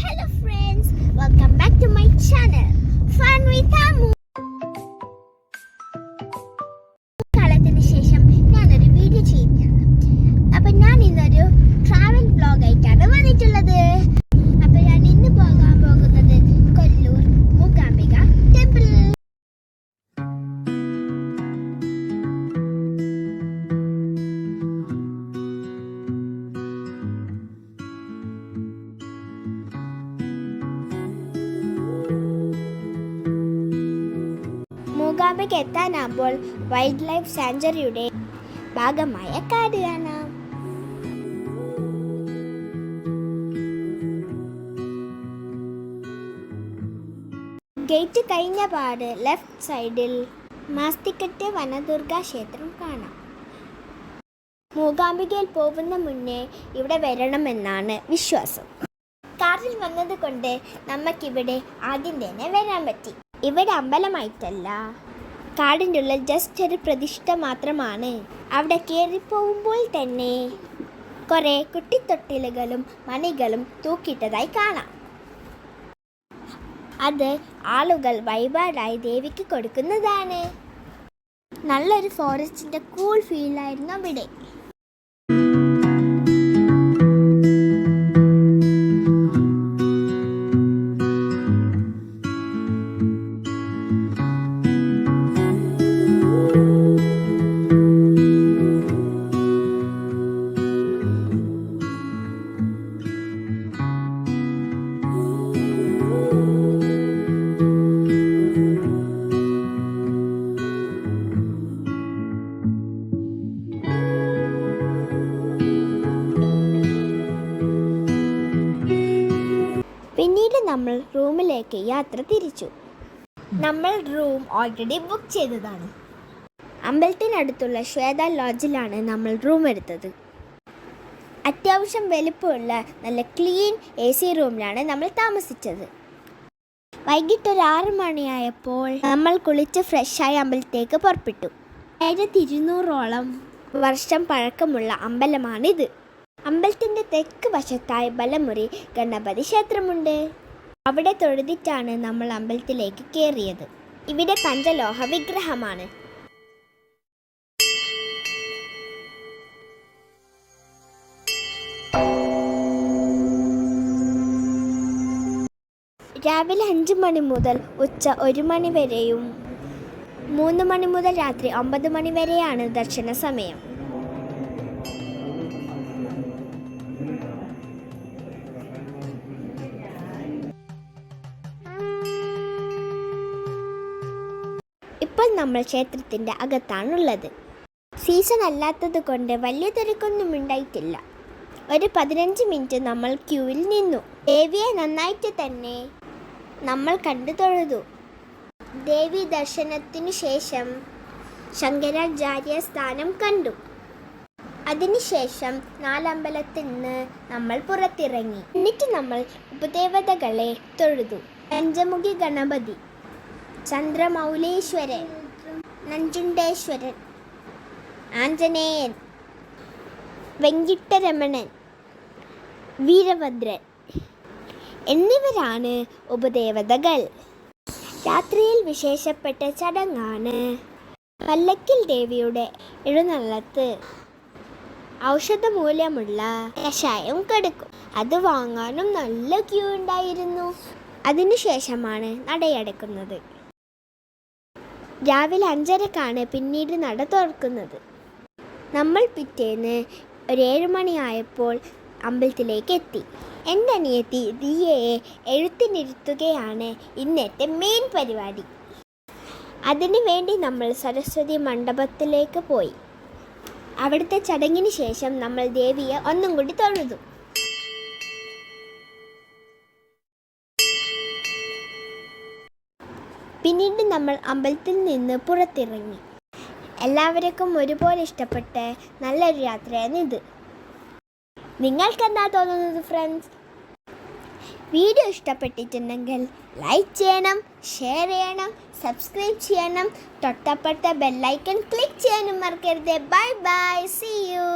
Hello friends, welcome back to my channel Fun with Amu. കാലത്തിന് ശേഷം ഞാനൊരു video ചെയ്യുകയാണ്. അപ്പോൾ ഞാൻ ഇന്നൊരു ട്രാവൽ വ്ലോഗ് ആയിട്ടാണ് വന്നിട്ടുള്ളത്. അപ്പോൾ ഞാൻ ഇന്ന് പോകാൻ പോകുന്നത് കൊല്ലൂർ മൂകാംബിക ടെമ്പിൾ. മൂകാംബിക എത്താനാകുമ്പോൾ വൈൽഡ് ലൈഫ് സാങ്ച്വറിയുടെ ഭാഗമായ കാട് കാണാം. ഗേറ്റ് കഴിഞ്ഞ പാട് ലെഫ്റ്റ് സൈഡിൽ മാസ്തിക്കറ്റ് വനദുർഗ ക്ഷേത്രം കാണാം. മൂകാംബികയിൽ പോകുന്ന മുന്നേ ഇവിടെ വരണമെന്നാണ് വിശ്വാസം. കാറിൽ വന്നത് കൊണ്ട് നമുക്കിവിടെ ആദ്യം തന്നെ വരാൻ പറ്റി. ഇവിടെ അമ്പലമായിട്ടല്ല, കാടിൻ്റെ ഉള്ളിൽ ജസ്റ്റ് ഒരു പ്രതിഷ്ഠ മാത്രമാണ്. അവിടെ കയറിപ്പോകുമ്പോൾ തന്നെ കുറേ കുട്ടിത്തൊട്ടിലുകളും മണികളും തൂക്കിയിട്ടതായി കാണാം. അത് ആളുകൾ വഴിപാടായി ദേവിക്ക് കൊടുക്കുന്നതാണ്. നല്ലൊരു ഫോറസ്റ്റിൻ്റെ കൂൾ ഫീലായിരുന്നു അവിടെ. പിന്നീട് നമ്മൾ റൂമിലേക്ക് യാത്ര തിരിച്ചു. നമ്മൾ റൂം ഓൾറെഡി ബുക്ക് ചെയ്തതാണ്. അമ്പലത്തിനടുത്തുള്ള ശ്വേത ലോഡ്ജിലാണ് നമ്മൾ റൂം എടുത്തത്. അത്യാവശ്യം വലുപ്പമുള്ള നല്ല ക്ലീൻ AC റൂമിലാണ് നമ്മൾ താമസിച്ചത്. വൈകിട്ട് ഒരു 6 മണിയായപ്പോൾ നമ്മൾ കുളിച്ച് ഫ്രഷായി അമ്പലത്തേക്ക് പുറപ്പെട്ടു. 1200ഓളം വർഷം പഴക്കമുള്ള അമ്പലമാണിത്. അമ്പലത്തിൻ്റെ തെക്ക് വശത്തായി ബലമുറി ഗണപതി ക്ഷേത്രമുണ്ട്. അവിടെ തൊഴുതിട്ടാണ് നമ്മൾ അമ്പലത്തിലേക്ക് കയറിയത്. ഇവിടെ പഞ്ചലോഹ വിഗ്രഹമാണ്. രാവിലെ 5 മണി മുതൽ ഉച്ച 1 മണി വരെയും 3 മണി മുതൽ രാത്രി 9 മണി വരെയാണ് ദർശന സമയം. ഇപ്പോൾ നമ്മൾ ക്ഷേത്രത്തിൻ്റെ അകത്താണുള്ളത്. സീസൺ അല്ലാത്തത് കൊണ്ട് വലിയ തിരക്കൊന്നും ഉണ്ടായിട്ടില്ല. ഒരു 15 മിനിറ്റ് നമ്മൾ ക്യൂവിൽ നിന്നു. ദേവിയെ നന്നായിട്ട് തന്നെ നമ്മൾ കണ്ടു തൊഴുതു. ദേവി ദർശനത്തിനു ശേഷം ശങ്കരാചാര്യ സ്ഥാനം കണ്ടു. അതിനുശേഷം നാലമ്പലത്തിൽ നിന്ന് നമ്മൾ പുറത്തിറങ്ങി. എന്നിട്ട് നമ്മൾ ഉപദേവതകളെ തൊഴുതു. പഞ്ചമുഖി ഗണപതി, ചന്ദ്രമൗലീശ്വരൻ, നഞ്ചുണ്ടേശ്വരൻ, ആഞ്ജനേയൻ, വെങ്കിട്ടരമണൻ, വീരഭദ്രൻ എന്നിവരാണ് ഉപദേവതകൾ. രാത്രിയിൽ വിശേഷപ്പെട്ട ചടങ്ങാണ് പല്ലക്കിൽ ദേവിയുടെ എഴുന്നള്ളത്ത്. ഔഷധമൂല്യമുള്ള കഷായം കൊടുക്കും. അത് വാങ്ങാനും നല്ല ക്യൂ ഉണ്ടായിരുന്നു. അതിനുശേഷമാണ് നടയടക്കുന്നത്. രാവിലെ 5:30 പിന്നീട് നട തുറക്കുന്നത്. നമ്മൾ പിറ്റേന്ന് ഒരു 7 മണിയായപ്പോൾ അമ്പലത്തിലേക്ക് എത്തി. എൻ്റെ അനിയത്തി ദിയയെ എഴുത്തിനിരുത്തുകയാണ് ഇന്നത്തെ മെയിൻ പരിപാടി. അതിനു വേണ്ടി നമ്മൾ സരസ്വതി മണ്ഡപത്തിലേക്ക് പോയി. അവിടുത്തെ ചടങ്ങിന് ശേഷം നമ്മൾ ദേവിയെ ഒന്നും കൂടി തൊഴുതു. പിന്നീട് നമ്മൾ അമ്പലത്തിൽ നിന്ന് പുറത്തിറങ്ങി. എല്ലാവർക്കും ഒരുപോലെ ഇഷ്ടപ്പെട്ട നല്ലൊരു യാത്രയാണ് ഇത്. നിങ്ങൾക്കെന്താ തോന്നുന്നത് ഫ്രണ്ട്സ്? വീഡിയോ ഇഷ്ടപ്പെട്ടിട്ടുണ്ടെങ്കിൽ ലൈക്ക് ചെയ്യണം, ഷെയർ ചെയ്യണം, സബ്സ്ക്രൈബ് ചെയ്യണം, തൊട്ടപ്പുറത്തെ ബെല്ലൈക്കൺ ക്ലിക്ക് ചെയ്യാനും മറക്കരുത്. Bye bye, see U.